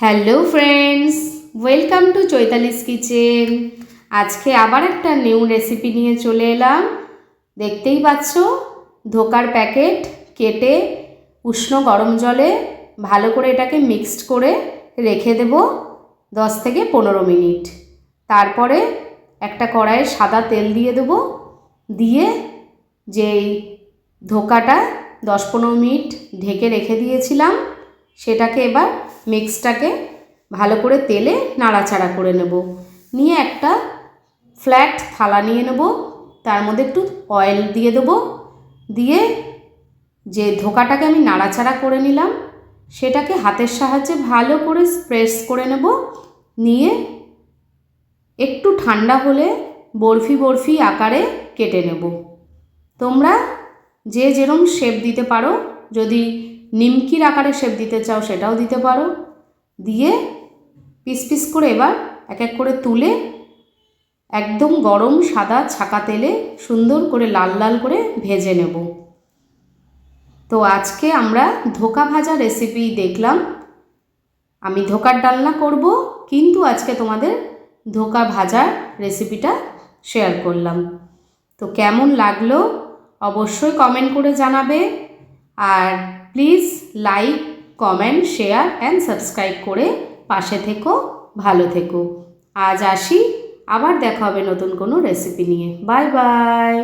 Hello friends, welcome to Chaitali's kitchen. আজকে আবার একটা নিউ রেসিপি নিয়ে চলে এলাম। দেখতেই পাচ্ছ, ধোকার প্যাকেট কেটে উষ্ণ গরম জলে ভালো করে এটাকে মিক্সড করে রেখে দেব 10 থেকে 15 মিনিট। তারপরে একটা কড়াইয়ে সাদা তেল দিয়ে দেব, দিয়ে যেই ধোকাটা 10-15 মিনিট ঢেকে রেখে দিয়েছিলাম সেটাকে এবার মিক্সটাকে ভালো করে তেলে নাড়াচাড়া করে নেব। নিয়ে একটা ফ্ল্যাট থালা নিয়ে নেব, তার মধ্যে একটু অয়েল দিয়ে দেব, দিয়ে যে ধোকাটাকে আমি নাড়াচাড়া করে নিলাম সেটাকে হাতের সাহায্যে ভালো করে প্রেস করে নেব। নিয়ে একটু ঠান্ডা হলে বরফি বরফি আকারে কেটে নেব। তোমরা যে যেরম শেপ দিতে পারো, যদি নিমকির আকারে শেপ দিতে চাও সেটাও দিতে পারো। দিয়ে পিস পিস করে এবার এক এক করে তুলে একদম গরম সাদা ছাকা তেলে সুন্দর করে লাল লাল করে ভেজে নেব। তো আজকে আমরা ধোকা ভাজা রেসিপি দেখলাম। আমি ধোকার ডালনা করব, কিন্তু আজকে তোমাদের ধোকা ভাজার রেসিপিটা শেয়ার করলাম। তো কেমন লাগলো অবশ্যই কমেন্ট করে জানাবে, আর please like, comment, share and subscribe করে পাশে থেকো। ভালো থেকো। আজ আসি, আবার দেখা হবে নতুন কোনো রেসিপি নিয়ে। Bye bye.